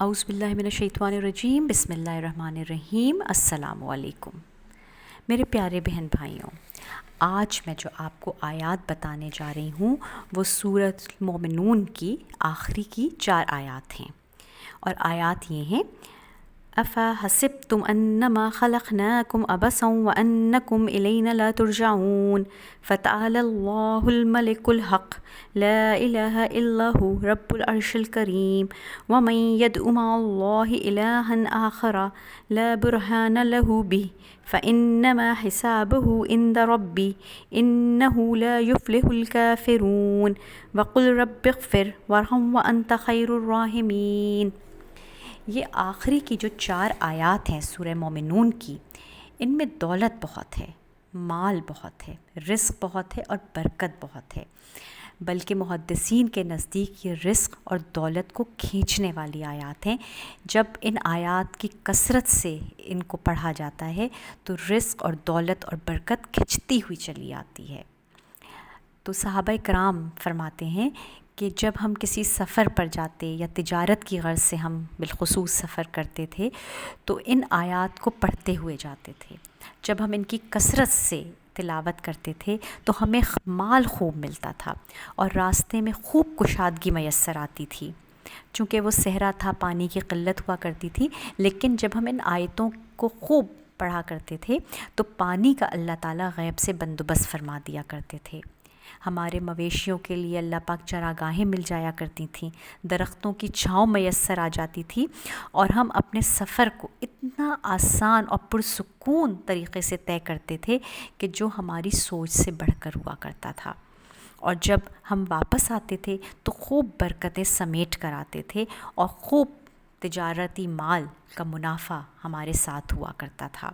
اعوذ باللہ من الشیطان الرجیم، بسم اللہ الرحمن الرحیم۔ السلام علیکم میرے پیارے بہن بھائیوں، آج میں جو آپ کو آیات بتانے جا رہی ہوں وہ سورۃ المومنون کی آخری کی 4 آیات ہیں، اور آیات یہ ہیں: افحسبتم انما خلقناکم عبثا وانکم الینا لا ترجعون فتعالی اللہ الملک الحق لا الہ الا هو رب العرش الکریم ومن يدع مع اللہ الہا آخر لا برہان له به فانما حسابه عند ربی انہ لا یفلح الکافرون وقل رب اغفر وارحم وانت خیر الراحمین۔ یہ آخری کی جو 4 آیات ہیں سورہ مومنون کی، ان میں دولت بہت ہے، مال بہت ہے، رزق بہت ہے اور برکت بہت ہے، بلکہ محدثین کے نزدیک یہ رزق اور دولت کو کھینچنے والی آیات ہیں۔ جب ان آیات کی کثرت سے ان کو پڑھا جاتا ہے تو رزق اور دولت اور برکت کھنچتی ہوئی چلی آتی ہے۔ تو صحابہ کرام فرماتے ہیں کہ جب ہم کسی سفر پر جاتے یا تجارت کی غرض سے ہم بالخصوص سفر کرتے تھے تو ان آیات کو پڑھتے ہوئے جاتے تھے۔ جب ہم ان کی کثرت سے تلاوت کرتے تھے تو ہمیں مال خوب ملتا تھا اور راستے میں خوب کشادگی میسر آتی تھی، چونکہ وہ صحرا تھا، پانی کی قلت ہوا کرتی تھی، لیکن جب ہم ان آیتوں کو خوب پڑھا کرتے تھے تو پانی کا اللہ تعالیٰ غیب سے بندوبست فرما دیا کرتے تھے۔ ہمارے مویشیوں کے لیے اللہ پاک چراگاہیں مل جایا کرتی تھیں، درختوں کی چھاؤں میسر آ جاتی تھی، اور ہم اپنے سفر کو اتنا آسان اور پرسکون طریقے سے طے کرتے تھے کہ جو ہماری سوچ سے بڑھ کر ہوا کرتا تھا۔ اور جب ہم واپس آتے تھے تو خوب برکتیں سمیٹ کر آتے تھے اور خوب تجارتی مال کا منافع ہمارے ساتھ ہوا کرتا تھا۔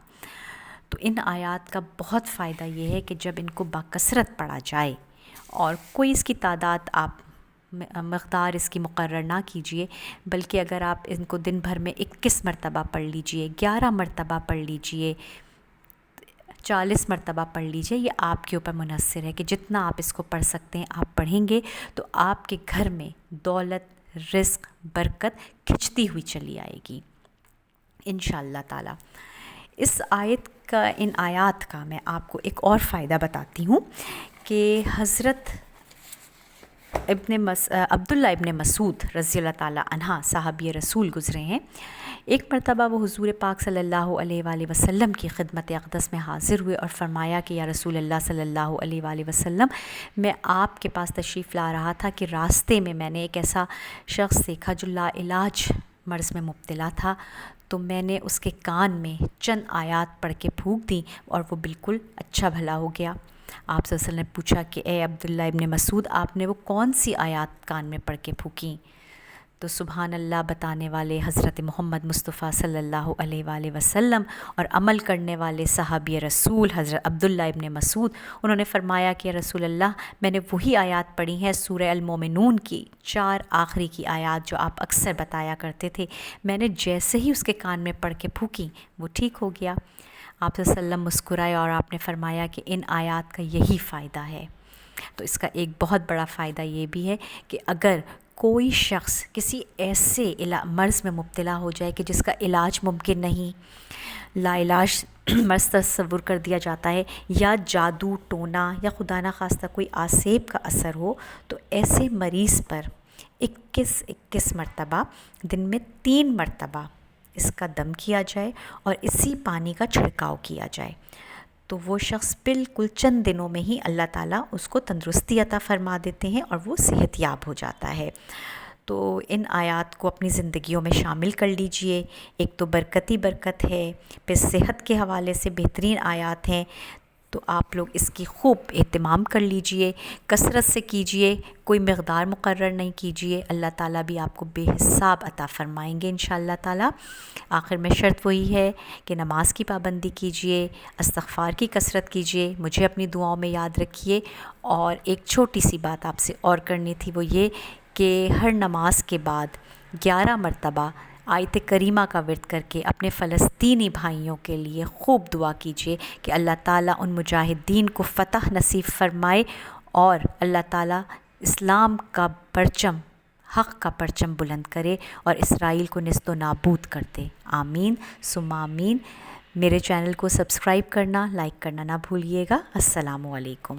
تو ان آیات کا بہت فائدہ یہ ہے کہ جب ان کو باکثرت پڑھا جائے، اور کوئی اس کی تعداد آپ مقدار اس کی مقرر نہ کیجئے، بلکہ اگر آپ ان کو دن بھر میں 21 مرتبہ پڑھ لیجئے، 11 مرتبہ پڑھ لیجئے، 40 مرتبہ پڑھ لیجئے، یہ آپ کے اوپر منحصر ہے کہ جتنا آپ اس کو پڑھ سکتے ہیں آپ پڑھیں گے تو آپ کے گھر میں دولت، رزق، برکت کھنچتی ہوئی چلی آئے گی انشاءاللہ تعالی۔ اس ان آیات کا میں آپ کو ایک اور فائدہ بتاتی ہوں کہ حضرت عبداللہ ابن مسعود رضی اللہ تعالیٰ عنہ صحابی رسول گزرے ہیں۔ ایک مرتبہ وہ حضور پاک صلی اللہ علیہ وآلہ وسلم کی خدمت اقدس میں حاضر ہوئے اور فرمایا کہ یا رسول اللہ صلی اللہ علیہ وآلہ وسلم، میں آپ کے پاس تشریف لا رہا تھا کہ راستے میں میں نے ایک ایسا شخص دیکھا جو لا علاج مرض میں مبتلا تھا، تو میں نے اس کے کان میں چند آیات پڑھ کے پھونک دیں اور وہ بالکل اچھا بھلا ہو گیا۔ آپ صلی اللہ علیہ وسلم نے پوچھا کہ اے عبداللہ ابن مسعود، آپ نے وہ کون سی آیات کان میں پڑھ کے پھونکیں؟ تو سبحان اللہ بتانے والے حضرت محمد مصطفیٰ صلی اللہ علیہ وآلہ وسلم اور عمل کرنے والے صحابی رسول حضرت عبداللہ ابن مسعود، انہوں نے فرمایا کہ رسول اللہ، میں نے وہی آیات پڑھی ہیں سورہ المومنون کی 4 آخری کی آیات جو آپ اکثر بتایا کرتے تھے، میں نے جیسے ہی اس کے کان میں پڑھ کے پھونکی وہ ٹھیک ہو گیا۔ آپ صلی اللہ علیہ وسلم مسکرائے اور آپ نے فرمایا کہ ان آیات کا یہی فائدہ ہے۔ تو اس کا ایک بہت بڑا فائدہ یہ بھی ہے کہ اگر کوئی شخص کسی ایسے مرض میں مبتلا ہو جائے کہ جس کا علاج ممکن نہیں، لا علاج مرض تصور کر دیا جاتا ہے، یا جادو ٹونا یا خدا نخواستہ کوئی آسیب کا اثر ہو، تو ایسے مریض پر 21 مرتبہ دن میں 3 مرتبہ اس کا دم کیا جائے اور اسی پانی کا چھڑکاؤ کیا جائے، تو وہ شخص بالکل چند دنوں میں ہی اللہ تعالیٰ اس کو تندرستی عطا فرما دیتے ہیں اور وہ صحت یاب ہو جاتا ہے۔ تو ان آیات کو اپنی زندگیوں میں شامل کر لیجئے۔ ایک تو برکتی برکت ہے، پھر صحت کے حوالے سے بہترین آیات ہیں، تو آپ لوگ اس کی خوب اہتمام کر لیجئے، کثرت سے کیجئے، کوئی مقدار مقرر نہیں کیجئے، اللہ تعالیٰ بھی آپ کو بے حساب عطا فرمائیں گے انشاءاللہ تعالیٰ۔ آخر میں شرط وہی ہے کہ نماز کی پابندی کیجئے، استغفار کی کثرت کیجئے، مجھے اپنی دعاؤں میں یاد رکھیے، اور ایک چھوٹی سی بات آپ سے اور کرنی تھی، وہ یہ کہ ہر نماز کے بعد 11 مرتبہ آیت کریمہ کا ورد کر کے اپنے فلسطینی بھائیوں کے لیے خوب دعا کیجیے کہ اللہ تعالیٰ ان مجاہدین کو فتح نصیب فرمائے اور اللہ تعالیٰ اسلام کا پرچم حق کا پرچم بلند کرے اور اسرائیل کو نیست و نابود کر دے۔ آمین ثم آمین۔ میرے چینل کو سبسکرائب کرنا، لائک کرنا نہ بھولیے گا۔ السلام علیکم۔